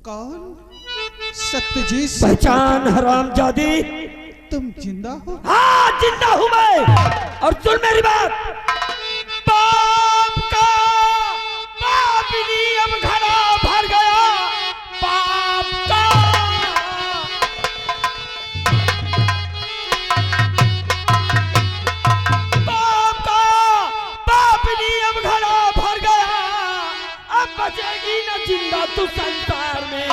कौन? सत्यजीत पहचान हरामजादी। तुम जिंदा हो? हाँ जिंदा हूं मैं। और सुन मेरी बात, पाप का पापिनी अब घड़ा भर गया। पाप का पाप का पापिनी अब घड़ा भर गया। अब बचेगी न जिंदा तू संसार में।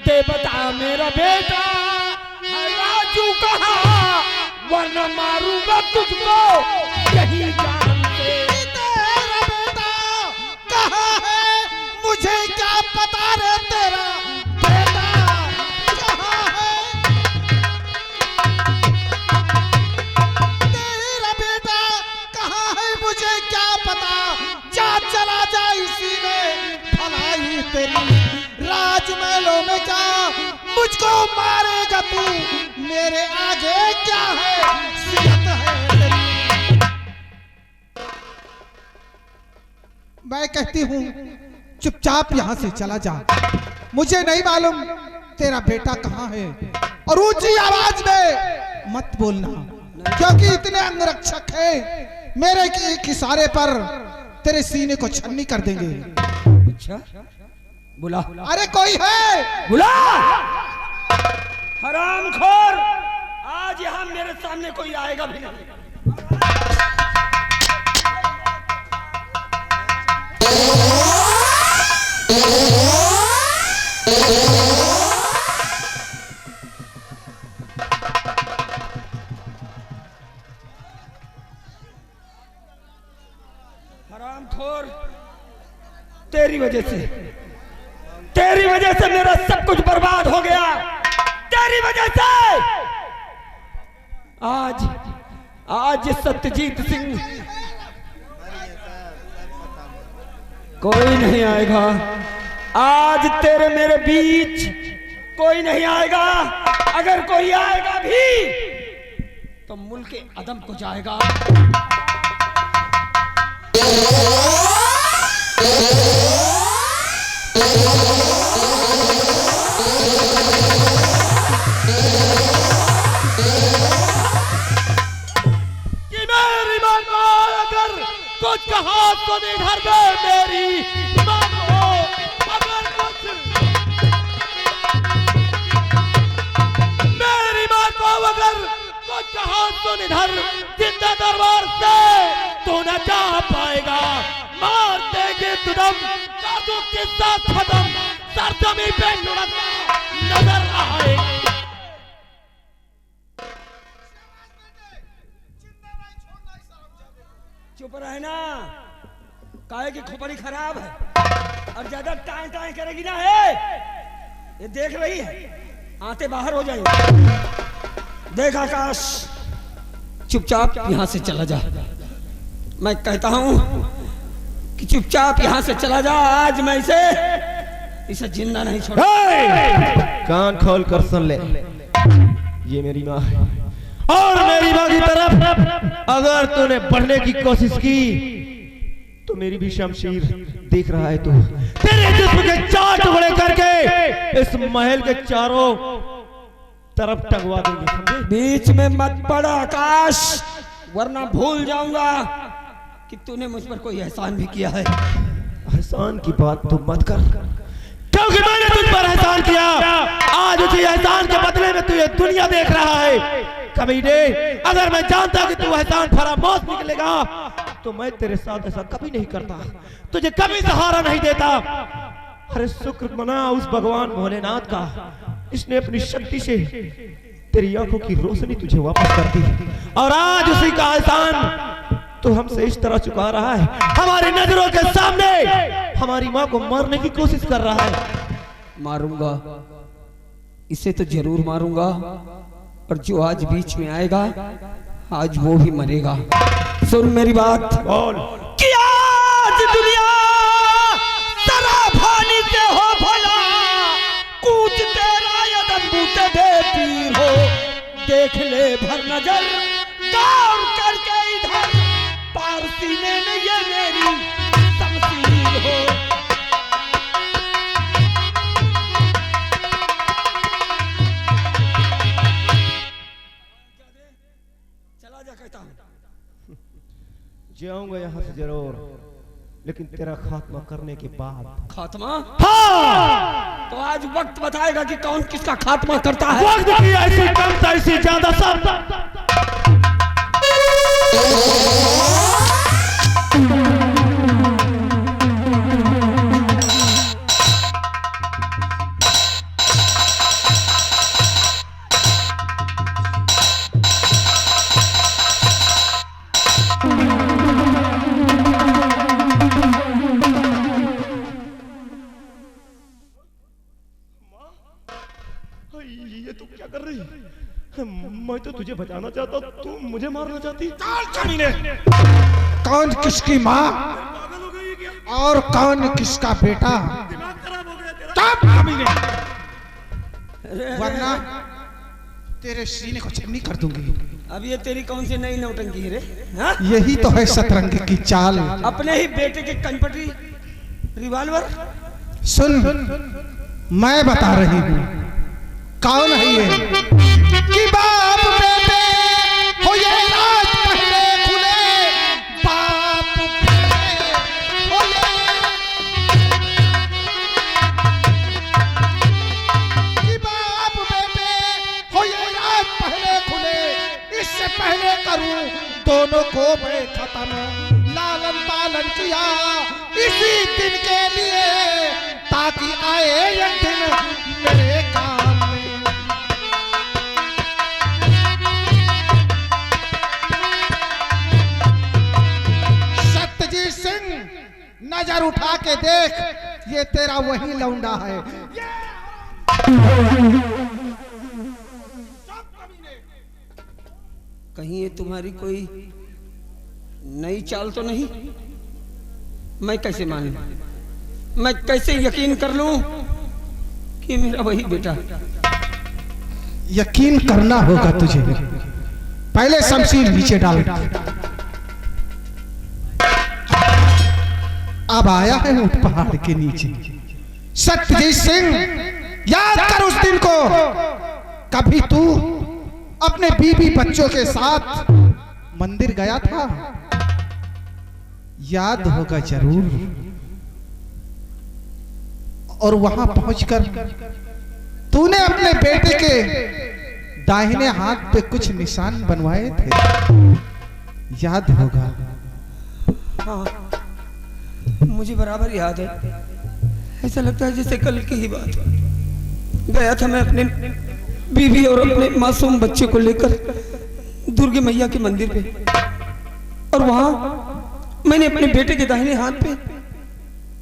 दे बता मेरा बेटा राजू कहा, वरना मारूंगा तुझको यही जान से। तेरा बेटा कहाँ है? मुझे क्या पता रे, तेरा बेटा कहाँ है? तेरा बेटा कहाँ है? मुझे क्या पता। जा चला जा इसी में भलाई तेरी। राजमहलों में क्या मुझको मारेगा तू? मेरे आगे क्या है? सियत है तेरी। मैं कहती हूँ चुपचाप यहाँ से चला जा। मुझे नहीं मालूम तेरा बेटा कहाँ है। और ऊंची आवाज में मत बोलना, क्योंकि इतने अंगरक्षक हैं, मेरे एक इशारे पर तेरे सीने को छन्नी कर देंगे। अच्छा बुला। अरे कोई है? बुला। हरामखोर, आज यहाँ मेरे सामने कोई आएगा भी नहीं। हरामखोर, तेरी वजह से मेरा सब कुछ बर्बाद हो गया। तेरी वजह से आज सत्यजीत सिंह कोई नहीं आएगा। आज तेरे मेरे बीच कोई नहीं आएगा। अगर कोई आएगा भी तो मुल्क के अदम को जाएगा। कि मेरी मां को अगर कुछ कहा तो निधर दे। मेरी मां को अगर कुछ, मेरी मां को अगर कुछ कहा तो निधर। जिंदा दरबार से तो न जा पाएगा। मार देंगे तुदम, कर दो किस्सा खत्म। सरजमी पे लुढ़कना नजर आए। चुप रहे ना, काहे की खोपड़ी खराब है और ज्यादा टाइम टाइम करेगी ना। है ये देख रही है, आते बाहर हो जाएंगे। देख आकाश, चुपचाप यहाँ से चला जा। मैं कहता हूँ कि चुपचाप यहाँ से चला जा। आज मैं इसे जिंदा नहीं छोड़। कान खोल कर सुन ले, ये मेरी माँ है और मेरी माँ की तरफ अगर तूने बढ़ने की कोशिश की तो मेरी भी शमशीर देख रहा है। तू तेरे जिस्म के चार टुकड़े करके इस महल के चारों तरफ टंगवा देंगे, समझे? बीच में मत पड़ आकाश, वरना भूल जाऊंगा कि तूने मुझ पर कोई एहसान भी किया है। एहसान की बात तो मत कर, क्योंकि मैंने तुझ पर एहसान किया। आज उसी एहसान के बदले में तू ये दुनिया देख रहा है। कमीने, अगर मैं जानता कि तू एहसान फरामोश निकलेगा तो मैं तेरे साथ ऐसा कभी नहीं करता, तुझे कभी सहारा नहीं देता। अरे शुक्र मना उस भगवान भोलेनाथ का, इसने अपनी शक्ति से तेरी आंखों की रोशनी तुझे वापस कर दी। और आज उसी का एहसान तो हमसे इस तरह चुका रहा है। हमारी नजरों के सामने हमारी माँ को मारने की कोशिश कर रहा है। मारूंगा, इसे तो जरूर मारूंगा। और जो आज बीच में आएगा, आज वो भी मरेगा। सुन मेरी बात, बोल। कि आज दुनिया सराफानी से हो भला, कूच तेरा यदम बूटे बेटी हो। देख ले भर नजर गौर करके इधर, पार सीने में ये मेरी शमशीर हो। जाऊंगा यहाँ से जरूर, लेकिन तेरा खात्मा करने के बाद। खात्मा? हाँ, तो आज वक्त बताएगा कि कौन किसका खात्मा करता है। वक्त की ऐसी कमता ऐसी ज्यादा सब। ये तू क्या कर रही है? मैं तो तुझे बचाना चाहता, तू मुझे मारना चाहती। कौन किसकी माँ और कौन किसका बेटा? वरना तेरे सीने को छन्नी कर दूंगी। अब ये तेरी कौन सी नई नौटंकी है रे? हाँ? यही तो है शतरंग की चाल। अपने ही बेटे के कनपटी रिवॉल्वर। सुन, मैं बता रही हूँ कौन है ये। कि बाप बेटे हो ये राज पहले खुले, बाप बेटे हो कि बाप बेटे हो ये राज पहले खुले, इससे पहले करूं दोनों को मैं खत्म। लालन पालन किया इसी दिन के लिए, ताकि आए ये दिन मेरे काम में। सत्यजीत सिंह, नजर उठा के देख, ये तेरा वही लौंडा है। कहीं ये तुम्हारी कोई नई चाल तो नहीं? मैं कैसे मानूं, मैं कैसे यकीन कर लूं कि मेरा वही बेटा? यकीन करना होगा तुझे। पहले शमशीर नीचे डाल। अब आया है ऊंट पहाड़ के नीचे। सत्यजीत सिंह, याद कर उस दिन को, कभी तू अपने बीवी बच्चों के साथ मंदिर गया था, याद होगा जरूर। और वहां पहुंचकर तूने अपने बेटे के दाहिने हाथ पे कुछ निशान बनवाए थे, याद होगा। हाँ, मुझे बराबर याद है। ऐसा लगता है जैसे कल की ही बात। गया था मैं अपने बीवी और अपने मासूम बच्चे को लेकर दुर्गे मैया के मंदिर पे, और वहां मैंने अपने बेटे के दाहिने हाथ पे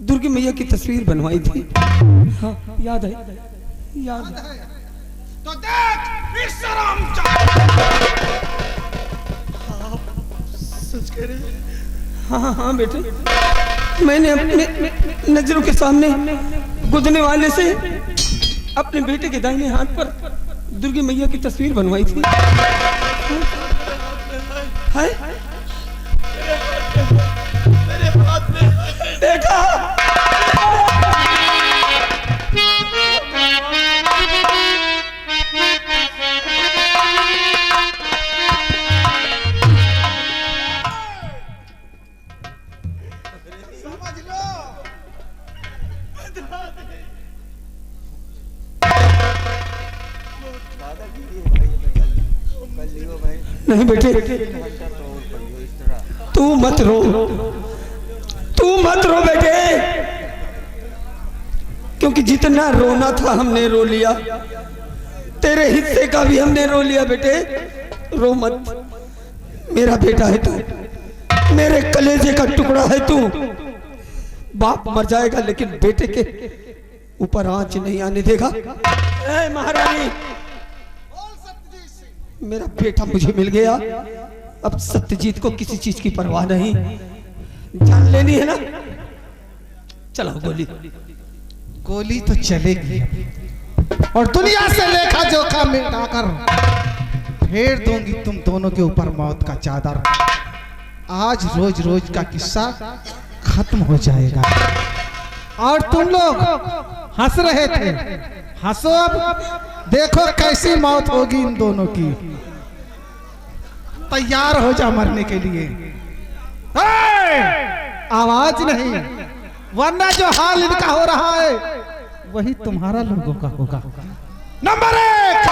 दुर्गे मैया की तस्वीर बनवाई थी। हाँ, याद है, याद है। तो देख इस सच कह रहे हैं? हाँ हाँ बेटे, मैंने अपने नजरों के सामने गुजरने वाले से अपने बेटे के दाहिने हाथ पर दुर्गे मैया की तस्वीर बनवाई थी। है? मेरे हाथ में देखा? समझ लो। नहीं बेटे, तू मत रो, तू मत रो बेटे, क्योंकि जितना रोना था हमने रो लिया। तेरे हिस्से का भी हमने रो लिया बेटे। रो मत, मेरा बेटा है तू, मेरे कलेजे का टुकड़ा है तू। बाप मर जाएगा लेकिन बेटे के ऊपर आंच नहीं आने देगा। ए महारानी, मेरा बेटा मुझे मिल गया। अब सत्यजीत को किसी चीज की परवाह नहीं, जान लेनी है ना। चलाओ गोली। गोली तो चलेगी, और दुनिया से लेखा जोखा मिटाकर फेर दूंगी तुम दोनों के ऊपर मौत का चादर। आज रोज रोज का किस्सा खत्म हो जाएगा। और तुम लोग हंस रहे थे, हंसो अब, देखो कैसी मौत होगी इन दोनों की। तैयार हो जा मरने के लिए। आवाज नहीं, वरना जो हाल इनका हो रहा है वही तुम्हारा लोगों का होगा। नंबर 1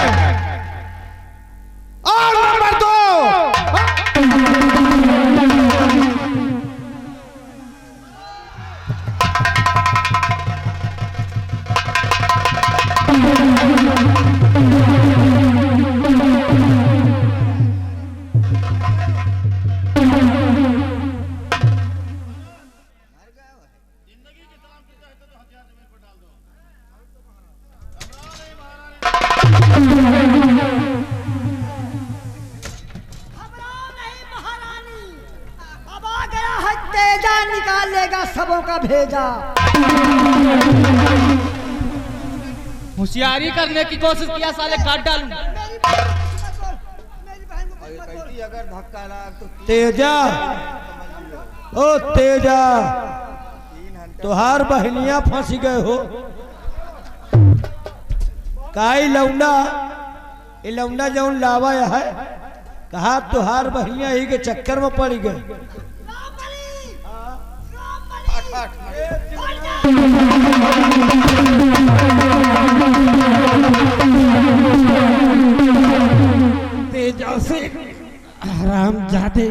और नंबर 2। निकाल लेगा सबों का भेजा। होशियारी करने की कोशिश किया, साले काट डालूं। अगर धक्का लगा तो तेजा, ओ तेजा, तुहार बहनिया फंसी गए हो। काई लौंडा, ये लौंडा जौन लावा है, कहा तुहार बहनिया ही के चक्कर में पड़ गए। तेजा से हराम जादे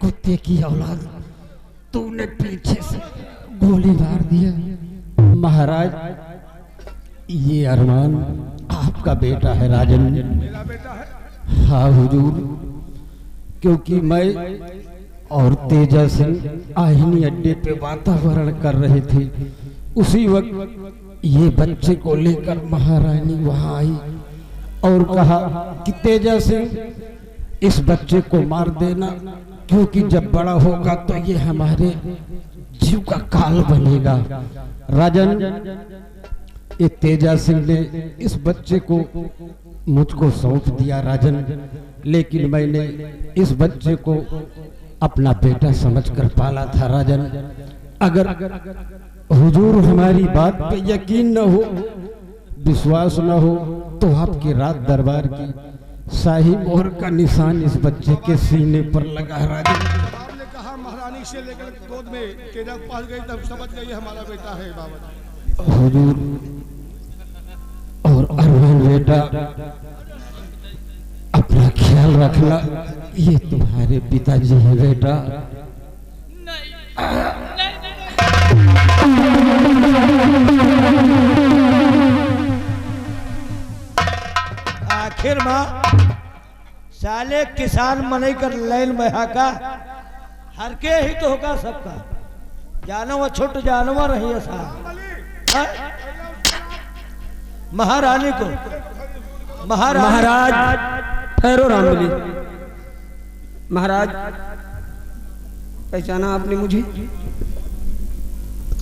कुत्ते की औलाद, तूने पीछे से गोली मार दिया। महाराज, ये अरमान आपका बेटा है राजन। मेरा बेटा है। हाँ हुजूर, क्योंकि मैं और तेजा सिंह आहिनी अड्डे पे वातावरण कर रहे थे, उसी वक्त ये बच्चे को लेकर महारानी वहां आई और कहा कि तेजा सिंह इस बच्चे को मार देना, क्योंकि जब बड़ा होगा तो ये हमारे जीव का काल बनेगा। राजन, ये तेजा सिंह ने इस बच्चे को मुझको सौंप दिया राजन, लेकिन मैंने इस बच्चे को अपना बेटा समझकर पाला था राजन। अगर हुजूर हमारी बात पे यकीन न हो, विश्वास न हो, तो आपके राज दरबार की शाही मोहर का निशान इस बच्चे के सीने पर लगा है राजन। आपने कहा महारानी से लेकर गोद में तेजा के पास गई तब समझ गई हमारा बेटा है बाबा। हुजूर और अरमान बेटा, अपना ख्याल रखना, ये तुम्हारे पिताजी हैं बेटा। आखिर माँ साले किसान मनई कर लाइन बहा का हर के ही तो होगा सबका। जानवर छोट जानवर रही सा महारानी को महाराज ठहरो रामबली। महाराज, पहचाना आपने मुझे?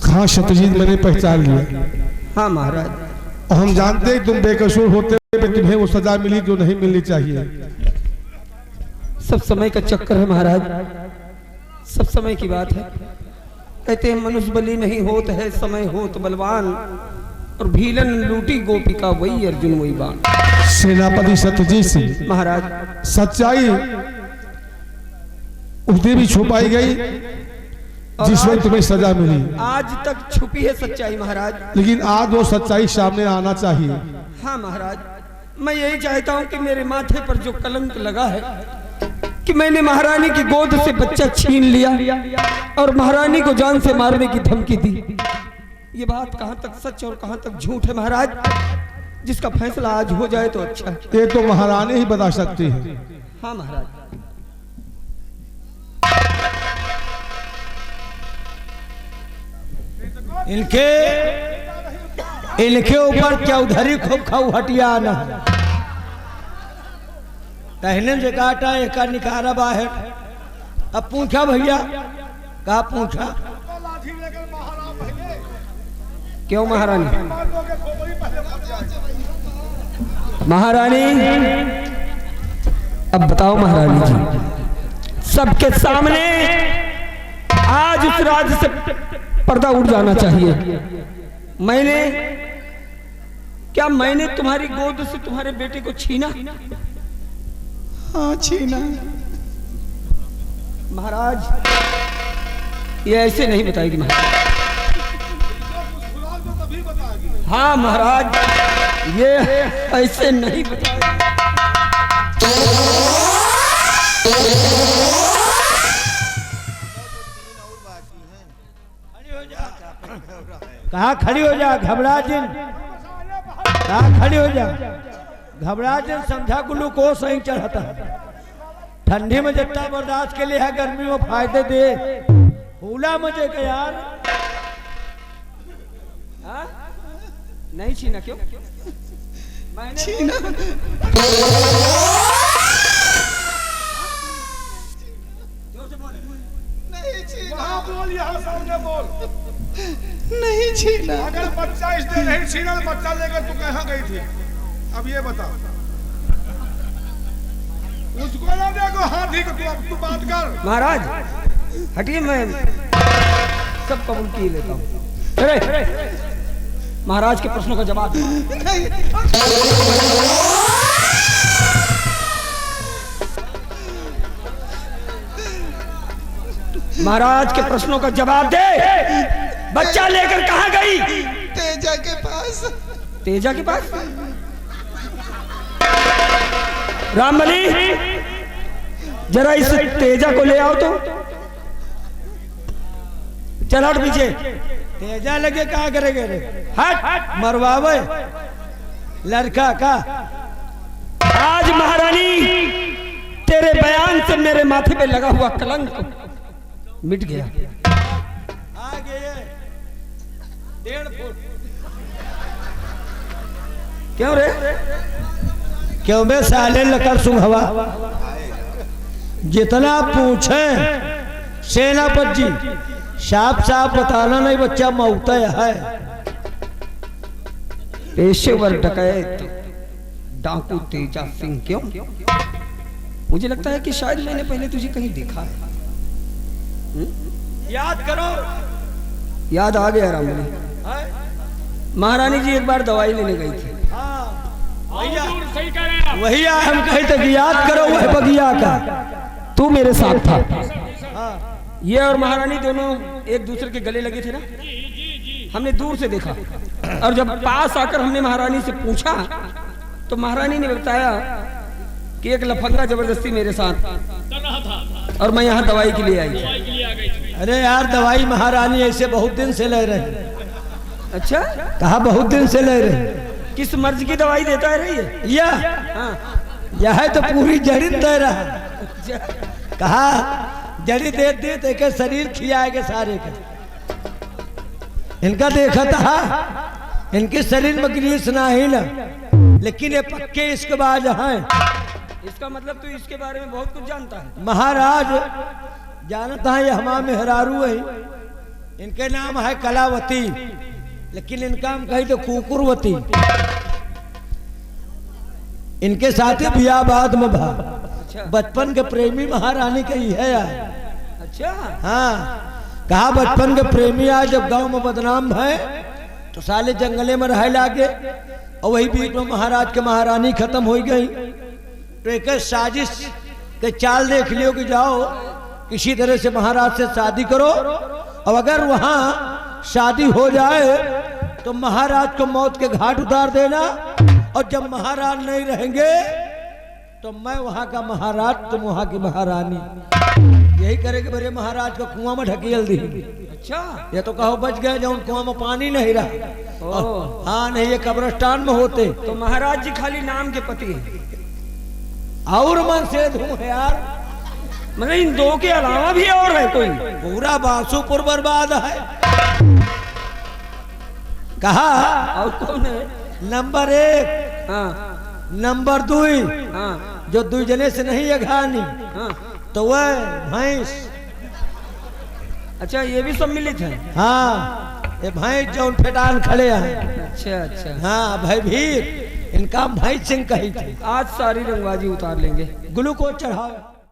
हाँ सत्यजीत, मैंने पहचान लिया। हाँ महाराज। और हम जानते हैं तुम बेकसूर होते हुए तुम्हें वो सजा मिली जो नहीं मिलनी चाहिए। सब समय का चक्कर है महाराज, सब समय की बात है। कहते हैं मनुष्य बली नहीं होत है, समय होत बलवान, और भीलन लूटी गोपिका वही अर्जुन वही बाण। सेनापति सत्यजीत सिंह महाराज, सच्चाई उसे भी छुपाई गई जिसमें तुम्हें सजा मिली, आज तक छुपी है सच्चाई महाराज। लेकिन आज वो सच्चाई सामने आना चाहिए। हाँ महाराज, मैं यही चाहता हूँ कि मेरे माथे पर जो कलंक लगा है कि मैंने महारानी की गोद से बच्चा छीन लिया और महारानी को जान से मारने की धमकी दी, ये बात कहाँ तक सच और कहाँ तक झूठ है महाराज? जिसका फैसला आज हो जाए तो अच्छा है। ये तो महारानी ही बता सकती है। हाँ महाराज। इनके ऊपर चौधरी खूब खाऊ हटिया न कहने से काटा एक का निकारा बाहर। अब पूछा भैया, कहा पूछा क्यों महारानी? महारानी, अब बताओ महारानी जी, सबके सामने आज उस राज से पर्दा उड़ जाना चाहिए। मैंने तुम्हारी गोद से तुम्हारे बेटे को छीना? हाँ छीना। महाराज, ये ऐसे नहीं बताएगी महाराज। हाँ महाराज, ये ऐसे नहीं बताएगी। कहा खड़ी हो जा, घबरा जिन, कहा खड़ी हो जा, घबरा जिन, समझा ग्लूकोज सही चढ़ाता है। ठंडी में जितना बर्दाश्त के लिए है, गर्मी में फायदे दे। फूला मुझे के यार। हाँ? नहीं छीना क्यों? मैंने छीना नहीं छीना, बोल यहाँ सामने बोल। नहीं छीना। अगर बच्चा इसने नहीं छीना तो बच्चा लेकर तू कहाँ गई थी? अब ये बता। उसको ना देखो, हाँ ठीक है, तू बात कर। महाराज हटिए, मैं सब कबूल किए लेता हूँ। अरे महाराज के प्रश्नों का जवाब दो। नहीं। महाराज के प्रश्नों का जवाब दे। बच्चा लेकर कहाँ गई? तेजा के पास। तेजा के पास? रामबली, जरा इस तेजा को ले आओ तो। चल हट पीछे। तेजा लगे कहा करेगे रे? हट, मरवावे लड़का का। आज महारानी तेरे बयान से मेरे माथे पे लगा हुआ कलंक मिट गया। आगे 1.5 फुट। क्यों रे? क्यों बे साले लकर सुंघवा? जितना पूछे सेनापति जी, साफ साफ बताना नहीं बच्चा मौता है। पेशेवर डकैत डाकू तेजा सिंह। क्यों? मुझे लगता है कि शायद मैंने पहले तुझे कहीं देखा है। याद करो। याद आ गया रामबली। महारानी जी एक बार दवाई लेने गई थी। वही हम कहे थे कि याद करो वह बगिया का। तू मेरे साथ था। ये और महारानी दोनों एक दूसरे के गले लगे थे ना। हमने दूर से देखा और जब पास आकर हमने महारानी से पूछा तो महारानी ने बताया कि एक लफंगा जबरदस्ती मेरे साथ और मैं यहाँ दवाई के लिए आई। अरे यार, दवाई महारानी ऐसे बहुत दिन से ले रहे। अच्छा, कहा बहुत दिन से ले रहे। किस मर्ज की दवाई देता है रे ये? यह है तो पूरी जड़ी दे रहा। कहा जड़ी दे दे के शरीर खियाएगा सारे के। इनका देखा था, इनके शरीर में ग्रीस ना ही ना, लेकिन ये पक्के इसके बाद हैं। इसका मतलब तू इसके बारे में बहुत कुछ जानता है। महाराज जानता है, ये हमारा मेहरारू है। इनके नाम है कलावती, लेकिन इनका हम कही तो कुकुरवती। इनके साथ ही बियाबाद में भा। अच्छा। बचपन के प्रेमी महारानी का ही है यार। अच्छा। हाँ, कहा बचपन के प्रेमी आज जब गांव में बदनाम है तो साले जंगले में रह लागे, और वही बीच में महाराज के महारानी खत्म हो गई। तो एक साजिश के चाल देख लियो कि जाओ किसी तरह से महाराज से शादी करो, और अगर वहां शादी हो जाए तो महाराज को मौत के घाट उतार देना, और जब महाराज नहीं रहेंगे तो मैं वहां का महाराज, तुम वहां की महारानी। यही करेंगे मेरे महाराज को कुआं में ढकेल दी। अच्छा, ये तो कहो बच गए जब कुआं में पानी नहीं रहा। हाँ नहीं, ये कब्रिस्तान में होते तो महाराज जी खाली नाम के पति हैं और मन से धूम है यार। मतलब इन दो के अलावा भी और है कोई? पूरा बांसुपुर बर्बाद है। कहा और कौन है? नंबर 1, हाँ नंबर 2, हाँ जो 2 जने से नहीं है घानी, हाँ। तो वह भैंस। अच्छा, ये भी सम्मिलित है। हाँ, ये भैंस जो फेटान खड़े हैं। अच्छा अच्छा। हाँ भयभीत, इनका भैंस सिंह कही थी। आज सारी रंगबाजी उतार लेंगे। ग्लूकोज चढ़ाओ।